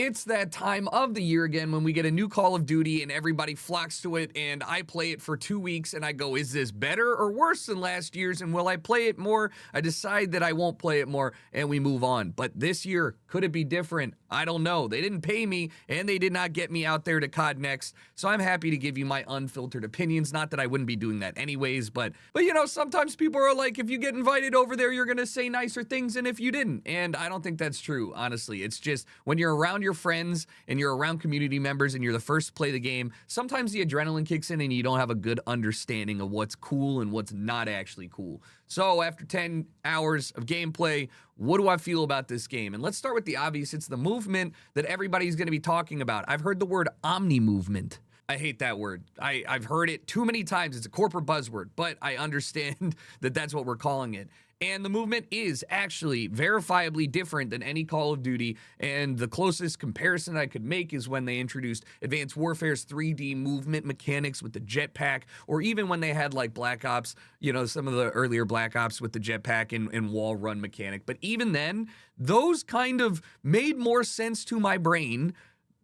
It's that time of the year again when we get a new Call of Duty and everybody flocks to it, and I play it for 2 weeks and I go, is this better or worse than last year's, and will I play it more? I decide that I won't play it more and we move on. But this year, could it be different? I don't know. They didn't pay me and they did not get me out there to COD Next, so I'm happy to give you my unfiltered opinions. Not that I wouldn't be doing that anyways, but you know, sometimes people are like, if you get invited over there, you're gonna say nicer things than if you didn't, and I don't think that's true, honestly. It's just when you're around your friends and you're around community members and you're the first to play the game, sometimes the adrenaline kicks in and you don't have a good understanding of what's cool and what's not actually cool. So after 10 hours of gameplay, what do I feel about this game? And let's start with the obvious. It's the movement that everybody's going to be talking about. I've heard the word Omni movement. I hate that word. I've heard it too many times. It's a corporate buzzword, but I understand that that's what we're calling it. And the movement is actually verifiably different than any Call of Duty, and the closest comparison I could make is when they introduced Advanced Warfare's 3D movement mechanics with the jetpack, or even when they had like Black Ops, you know, some of the earlier Black Ops with the jetpack and wall run mechanic. But even then, those kind of made more sense to my brain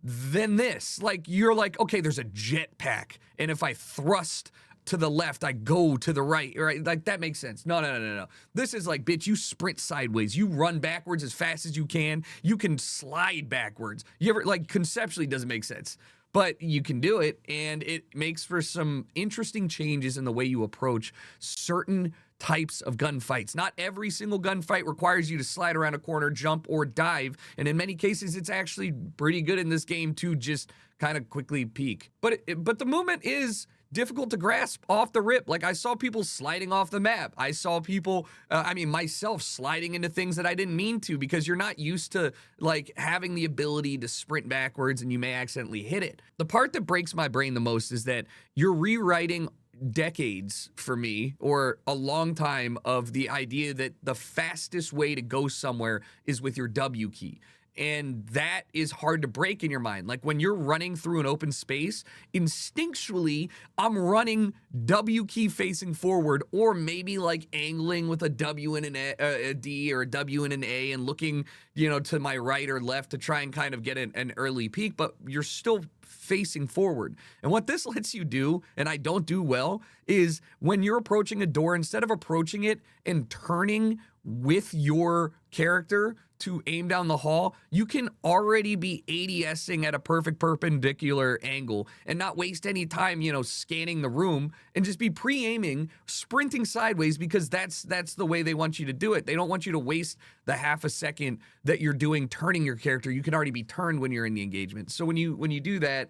than this. Like, you're like, okay, there's a jetpack, and if I thrust to the left, I go to the right, right? Like, that makes sense. No. This is like, bitch, you sprint sideways. You run backwards as fast as you can. You can slide backwards. You ever, like, conceptually doesn't make sense, but you can do it, and it makes for some interesting changes in the way you approach certain types of gunfights. Not every single gunfight requires you to slide around a corner, jump, or dive, and in many cases, it's actually pretty good in this game to just kind of quickly peek. But the movement is difficult to grasp off the rip. Like, I saw people sliding off the map. I saw people, myself sliding into things that I didn't mean to, because you're not used to like having the ability to sprint backwards and you may accidentally hit it. The part that breaks my brain the most is that you're rewriting decades, for me, or a long time, of the idea that the fastest way to go somewhere is with your W key. And that is hard to break in your mind. Like, when you're running through an open space, instinctually, I'm running W key facing forward, or maybe like angling with a W and a D, or a W and an A, and looking, you know, to my right or left to try and kind of get an early peek, but you're still facing forward. And what this lets you do, and I don't do well, is when you're approaching a door, instead of approaching it and turning with your character to aim down the hall, you can already be ADSing at a perfect perpendicular angle and not waste any time, you know, scanning the room, and just be pre-aiming, sprinting sideways, because that's the way they want you to do it. They don't want you to waste the half a second that you're doing turning your character. You can already be turned when you're in the engagement. So when you do that,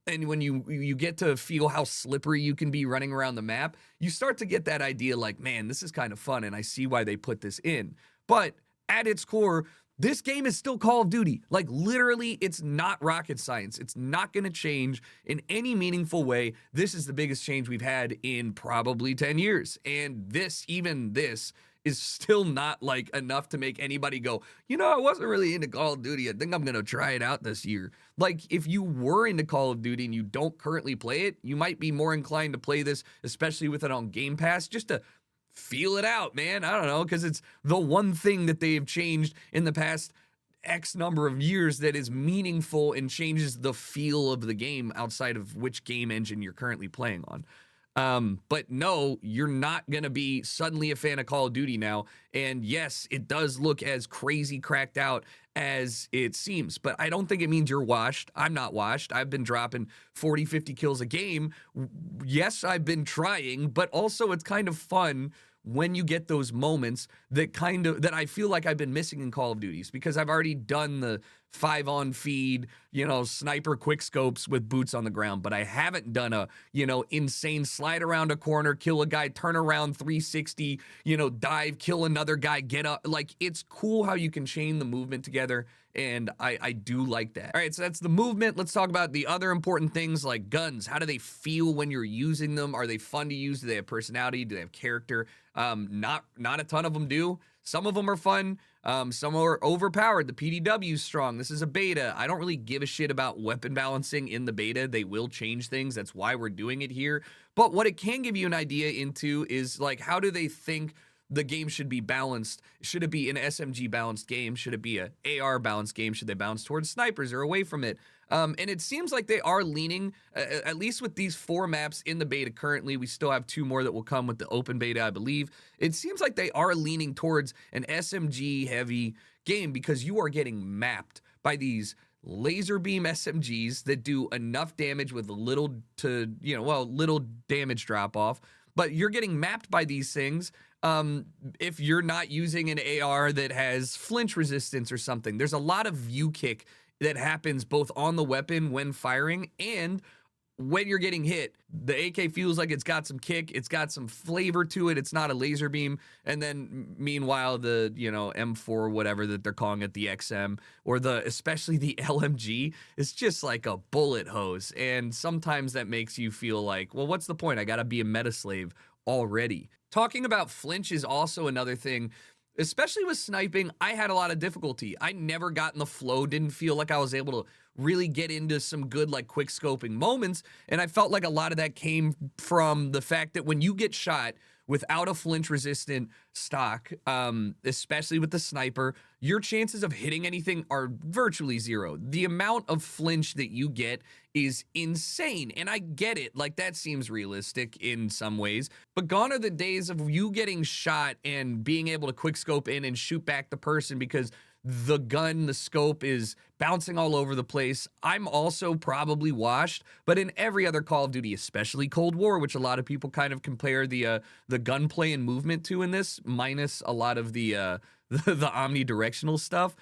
and when you get to feel how slippery you can be running around the map, you start to get that idea like, man, this is kind of fun, and I see why they put this in. But at its core, this game is still Call of Duty. Like, literally, it's not rocket science. It's not going to change in any meaningful way. This is the biggest change we've had in probably 10 years. And even this is still not like enough to make anybody go, you know, I wasn't really into Call of Duty. I think I'm going to try it out this year. Like, if you were into Call of Duty and you don't currently play it, you might be more inclined to play this, especially with it on Game Pass, just to feel it out, man. I don't know, because it's the one thing that they've changed in the past X number of years that is meaningful and changes the feel of the game outside of which game engine you're currently playing on. But no, you're not going to be suddenly a fan of Call of Duty now. And yes, it does look as crazy cracked out as it seems, but I don't think it means you're washed. I'm not washed. I've been dropping 40, 50 kills a game. Yes, I've been trying, but also it's kind of fun when you get those moments that I feel like I've been missing in Call of Duties, because I've already done the 5-on feed, you know, sniper quick scopes with boots on the ground, but I haven't done a, you know, insane slide around a corner, kill a guy, turn around 360, you know, dive, kill another guy, get up. Like, it's cool how you can chain the movement together, and I do like that. All right, so that's the movement. Let's talk about the other important things, like guns. How do they feel when you're using them? Are they fun to use? Do they have personality? Do they have character? Not a ton of them do. Some of them are fun. Some are overpowered. The PDW is strong. This is a beta. I don't really give a shit about weapon balancing in the beta. They will change things. That's why we're doing it here. But what it can give you an idea into is, like, how do they think the game should be balanced. Should it be an SMG balanced game? Should it be a AR balanced game? Should they bounce towards snipers or away from it? And it seems like they are leaning, at least with these 4 maps in the beta currently. We still have 2 more that will come with the open beta, I believe. It seems like they are leaning towards an SMG heavy game because you are getting mapped by these laser beam SMGs that do enough damage with little to, little damage drop off. But you're getting mapped by these things. If you're not using an AR that has flinch resistance or something, there's a lot of view kick that happens both on the weapon when firing and when you're getting hit. The AK feels like it's got some kick, it's got some flavor to it, it's not a laser beam. And then meanwhile, the, M4, whatever that they're calling it, the XM, or especially the LMG, is just like a bullet hose. And sometimes that makes you feel like, well, what's the point? I gotta be a meta slave already. Talking about flinch is also another thing. Especially with sniping, I had a lot of difficulty. I never got in the flow, didn't feel like I was able to really get into some good quick scoping moments, and I felt like a lot of that came from the fact that when you get shot without a flinch resistant stock, especially with the sniper, your chances of hitting anything are virtually zero. The amount of flinch that you get is insane, and I get it, that seems realistic in some ways, but gone are the days of you getting shot and being able to quick scope in and shoot back the person because the gun, the scope is bouncing all over the place. I'm also probably washed, but in every other Call of Duty, especially Cold War, which a lot of people kind of compare the gunplay and movement to in this, minus a lot of the omnidirectional stuff,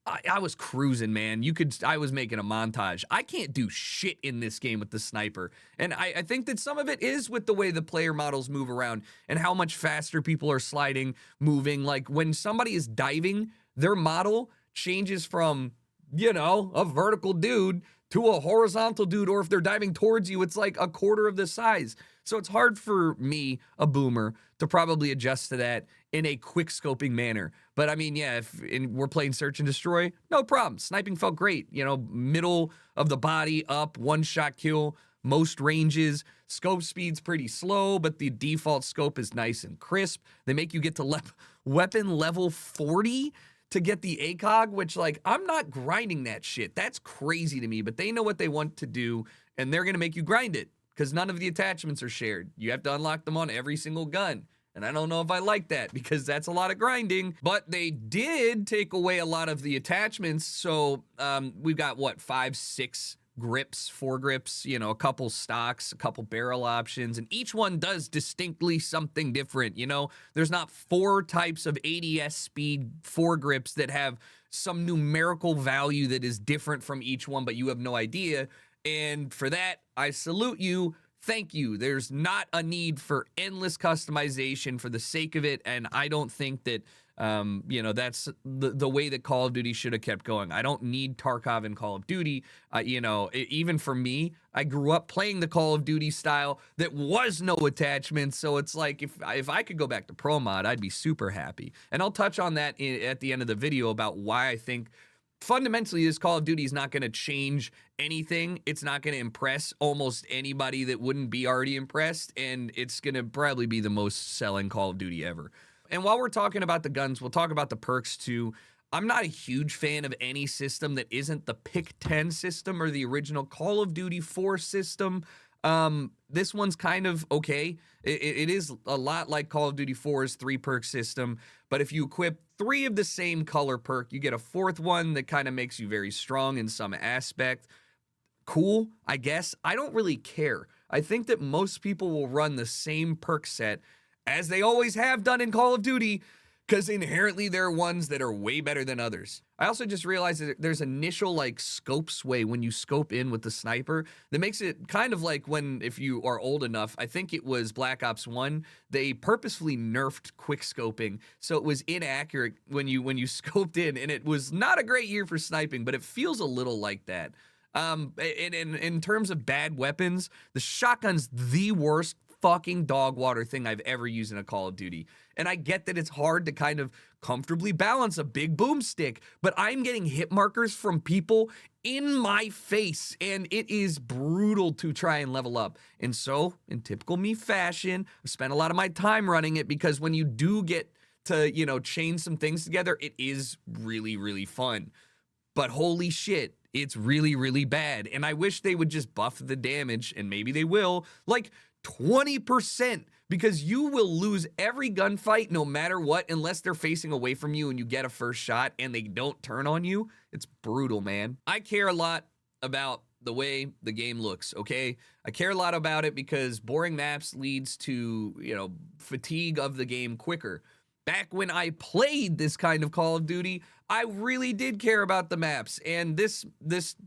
I was cruising, man. I was making a montage. I can't do shit in this game with the sniper. And I think that some of it is with the way the player models move around and how much faster people are sliding, moving. Like when somebody is diving, their model changes from, a vertical dude to a horizontal dude, or if they're diving towards you, it's like a quarter of the size. So it's hard for me, a boomer, to probably adjust to that in a quick scoping manner. But I mean, yeah, if we're playing search and destroy, no problem. Sniping felt great. Middle of the body, up, one-shot kill, most ranges. Scope speed's pretty slow, but the default scope is nice and crisp. They make you get to weapon level 40 to get the ACOG, which, I'm not grinding that shit. That's crazy to me, but they know what they want to do, and they're going to make you grind it because none of the attachments are shared. You have to unlock them on every single gun. And I don't know if I like that because that's a lot of grinding, but they did take away a lot of the attachments. So we've got 5, 6 grips, 4 grips, a couple stocks, a couple barrel options, and each one does distinctly something different. There's not 4 types of ADS speed 4 grips that have some numerical value that is different from each one, but you have no idea. And for that, I salute you. Thank you. There's not a need for endless customization for the sake of it, and I don't think that that's the way that Call of Duty should have kept going. I don't need Tarkov in Call of Duty. Even for me, I grew up playing the Call of Duty style that was no attachments. So it's like if I could go back to Pro Mod, I'd be super happy. And I'll touch on that at the end of the video about why I think fundamentally this Call of Duty is not going to change anything. It's not going to impress almost anybody that wouldn't be already impressed, and it's going to probably be the most selling Call of Duty ever. And while we're talking about the guns, we'll talk about the perks too. I'm not a huge fan of any system that isn't the Pick 10 system or the original Call of Duty 4 system. This one's kind of okay. It is a lot like Call of Duty 4's 3 perk system, but if you equip 3 of the same color perk, you get a 4th one that kind of makes you very strong in some aspect. Cool, I guess. I don't really care. I think that most people will run the same perk set as they always have done in Call of Duty, because inherently there are ones that are way better than others. I also just realized that there's initial scope sway when you scope in with the sniper that makes it kind of like if you are old enough, I think it was Black Ops 1, they purposefully nerfed quick scoping, so it was inaccurate when you scoped in, and it was not a great year for sniping, but it feels a little like that. In terms of bad weapons, the shotgun's the worst fucking dog water thing I've ever used in a Call of Duty. And I get that it's hard to kind of comfortably balance a big boomstick, but I'm getting hit markers from people in my face, and it is brutal to try and level up. And so, in typical me fashion, I spent a lot of my time running it because when you do get to, you know, chain some things together, it is really, really fun. But holy shit, it's really, really bad. And I wish they would just buff the damage, and maybe they will, like 20%, because you will lose every gunfight no matter what, unless they're facing away from you and you get a first shot and they don't turn on you. It's brutal, man. I care a lot about the way the game looks, okay? I care a lot about it because boring maps leads to, you know, fatigue of the game quicker. Back when I played this kind of Call of Duty, I really did care about the maps, and this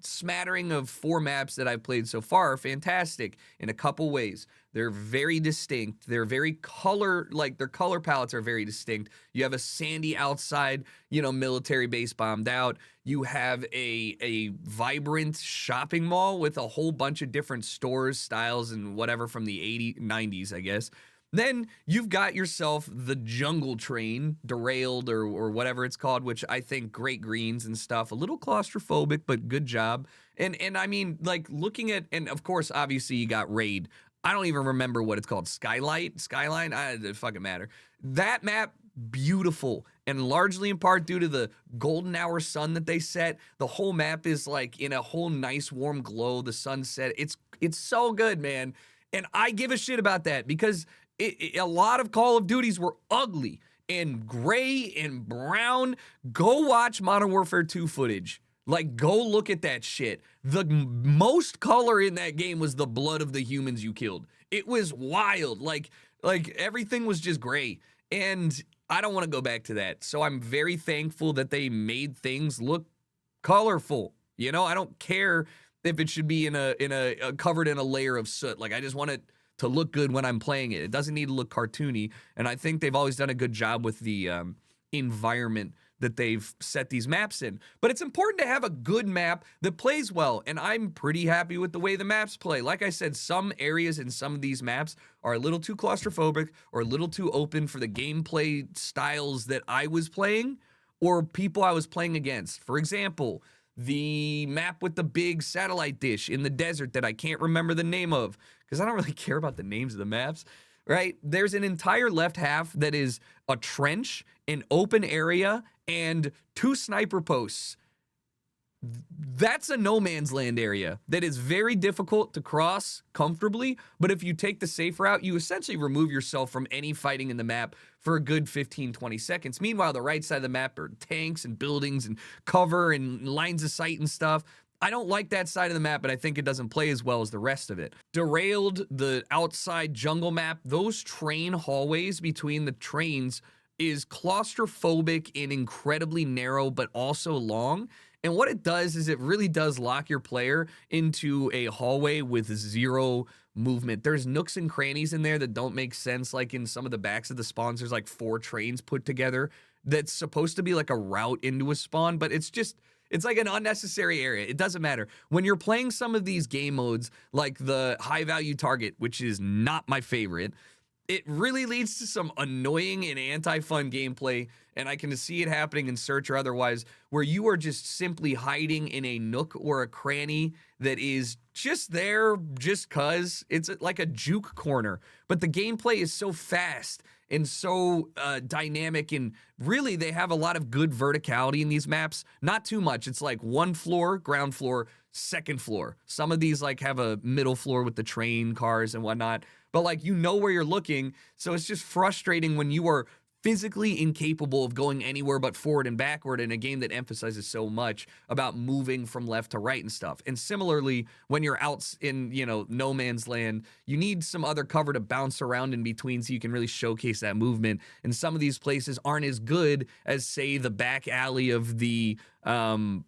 smattering of 4 maps that I've played so far are fantastic in a couple ways. They're very distinct. They're very their color palettes are very distinct. You have a sandy outside, you know, military base bombed out. You have a vibrant shopping mall with a whole bunch of different stores, styles, and whatever from the 90s, I guess. Then you've got yourself the jungle train, derailed or whatever it's called, which I think great greens and stuff, a little claustrophobic, but good job. And I mean, like looking at, and of course, obviously you got Raid. I don't even remember what it's called. Skyline? It doesn't fucking matter. That map, beautiful, and largely in part due to the golden hour sun that they set. The whole map is like in a whole nice warm glow. The sunset, it's so good, man. And I give a shit about that because a lot of Call of Duties were ugly and gray and brown. Go watch Modern Warfare 2 footage. Like, go look at that shit. The most color in that game was the blood of the humans you killed. It was wild. Like everything was just gray. And I don't want to go back to that. So I'm very thankful that they made things look colorful. You know, I don't care if it should be in a covered in a layer of soot. Like, I just want it to look good when I'm playing it. It doesn't need to look cartoony. And I think they've always done a good job with the environment that they've set these maps in. But it's important to have a good map that plays well, and I'm pretty happy with the way the maps play. Like I said, some areas in some of these maps are a little too claustrophobic or a little too open for the gameplay styles that I was playing or people I was playing against. For example, the map with the big satellite dish in the desert that I can't remember the name of because I don't really care about the names of the maps, right? There's an entire left half that is a trench, an open area, and 2 sniper posts. That's a no man's land area that is very difficult to cross comfortably, but if you take the safe route, you essentially remove yourself from any fighting in the map for a good 15-20 seconds. Meanwhile, the right side of the map are tanks and buildings and cover and lines of sight and stuff. I don't like that side of the map, but I think it doesn't play as well as the rest of it. Derailed, the outside jungle map, those train hallways between the trains is claustrophobic and incredibly narrow, but also long. And what it does is it really does lock your player into a hallway with 0 movement. There's nooks and crannies in there that don't make sense. Like in some of the backs of the spawns, there's like 4 trains put together that's supposed to be like a route into a spawn, but it's like an unnecessary area. It doesn't matter. When you're playing some of these game modes, like the high value target, which is not my favorite, it really leads to some annoying and anti-fun gameplay, and I can see it happening in Search or otherwise, where you are just simply hiding in a nook or a cranny that is just there just cuz. It's like a juke corner, but the gameplay is so fast and so dynamic, and really they have a lot of good verticality in these maps. Not too much. It's like 1 floor, ground floor, 2nd floor. Some of these like have a middle floor with the train cars and whatnot, but like you know where you're looking, so it's just frustrating when you are physically incapable of going anywhere but forward and backward in a game that emphasizes so much about moving from left to right and stuff. And similarly, when you're out in, you know, no man's land, you need some other cover to bounce around in between so you can really showcase that movement. And some of these places aren't as good as, say, the back alley of the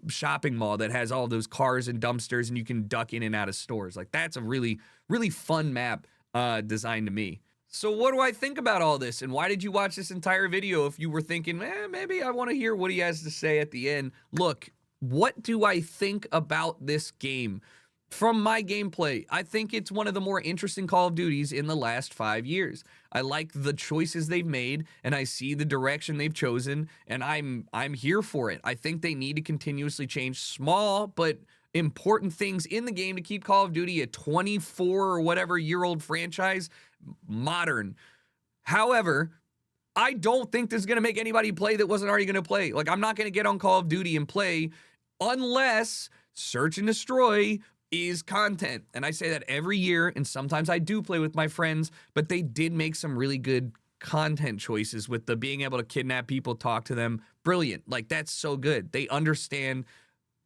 shopping mall that has all those cars and dumpsters and you can duck in and out of stores. Like, that's a really, really fun map designed to me. So what do I think about all this, and why did you watch this entire video if you were thinking, maybe I want to hear what he has to say at the end? Look, what do I think about this game? From my gameplay, I think it's one of the more interesting Call of Duties in the last 5 years. I like the choices they've made, and I see the direction they've chosen, and I'm here for it. I think they need to continuously change small but important things in the game to keep Call of Duty a 24 or whatever year old franchise modern. However, I don't think this is going to make anybody play that wasn't already going to play. Like, I'm not going to get on Call of Duty and play unless Search and Destroy is content. And I say that every year, and sometimes I do play with my friends, but they did make some really good content choices with the being able to kidnap people, talk to them. Brilliant. Like, that's so good. They understand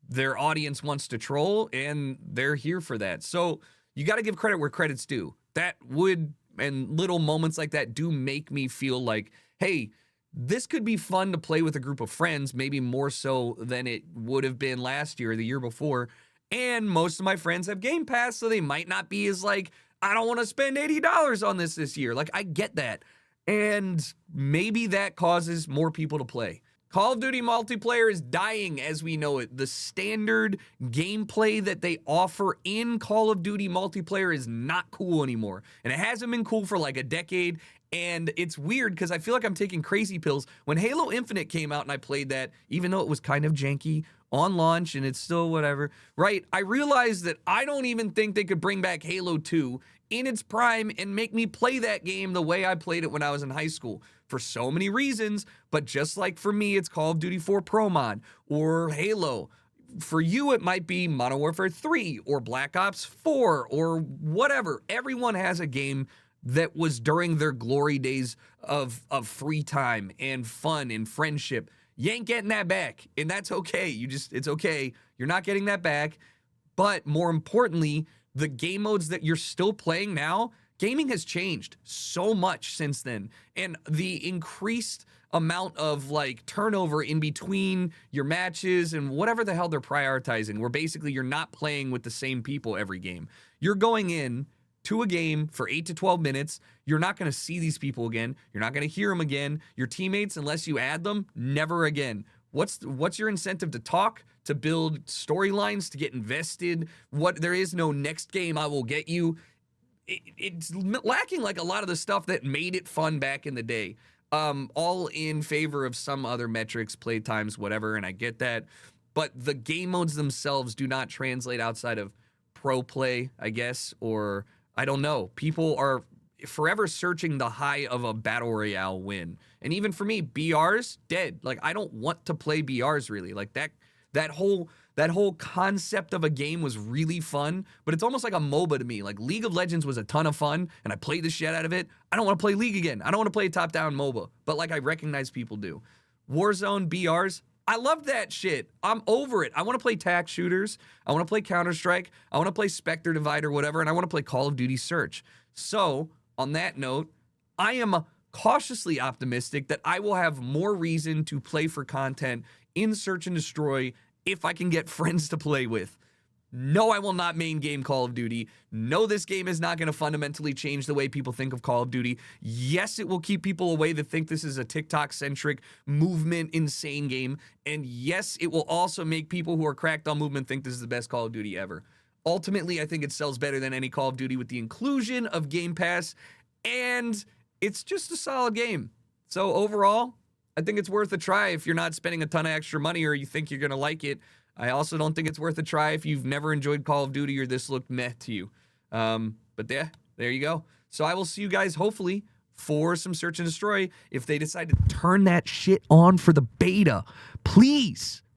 their audience wants to troll, and they're here for that. So you got to give credit where credit's due. That would, and little moments like that do make me feel like, hey, this could be fun to play with a group of friends, maybe more so than it would have been last year or the year before. And most of my friends have Game Pass, so they might not be as like, I don't want to spend $80 on this year. Like, I get that. And maybe that causes more people to play. Call of Duty multiplayer is dying as we know it. The standard gameplay that they offer in Call of Duty multiplayer is not cool anymore. And it hasn't been cool for like a decade. And it's weird because I feel like I'm taking crazy pills. When Halo Infinite came out and I played that, even though it was kind of janky on launch and it's still whatever, right? I realized that I don't even think they could bring back Halo 2 in its prime and make me play that game the way I played it when I was in high school for so many reasons. But just like for me, it's Call of Duty 4 Pro Mod or Halo. For you, it might be Modern Warfare 3 or Black Ops 4 or whatever. Everyone has a game that was during their glory days of free time and fun and friendship. You ain't getting that back, and that's okay. It's okay. You're not getting that back. But more importantly, the game modes that you're still playing now, gaming has changed so much since then. And the increased amount of like turnover in between your matches and whatever the hell they're prioritizing, where basically you're not playing with the same people every game. You're going in to a game for 8 to 12 minutes. You're not going to see these people again. You're not going to hear them again. Your teammates, unless you add them, never again. What's your incentive to talk, to build storylines, to get invested? There is no next game I will get you. It's lacking like a lot of the stuff that made it fun back in the day. All in favor of some other metrics, play times, whatever, and I get that. But the game modes themselves do not translate outside of pro play, I guess, or I don't know. People are forever searching the high of a battle royale win. And even for me, BR's dead. Like, I don't want to play BR's really. Like that whole concept of a game was really fun, but it's almost like a MOBA to me. Like, League of Legends was a ton of fun and I played the shit out of it. I don't want to play League again. I don't want to play a top-down MOBA, but like I recognize people do. Warzone, BR's, I love that shit. I'm over it. I want to play tac shooters. I want to play Counter-Strike. I want to play Spectre Divide or whatever, and I want to play Call of Duty Search. So, on that note, I am cautiously optimistic that I will have more reason to play for content in Search and Destroy if I can get friends to play with. No, I will not main game Call of Duty. No, this game is not going to fundamentally change the way people think of Call of Duty. Yes, it will keep people away that think this is a TikTok-centric movement, insane game. And yes, it will also make people who are cracked on movement think this is the best Call of Duty ever. Ultimately, I think it sells better than any Call of Duty with the inclusion of Game Pass, and it's just a solid game. So overall, I think it's worth a try if you're not spending a ton of extra money or you think you're going to like it. I also don't think it's worth a try if you've never enjoyed Call of Duty or this looked meh to you. But there you go. So I will see you guys hopefully for some Search and Destroy if they decide to turn that shit on for the beta. Please.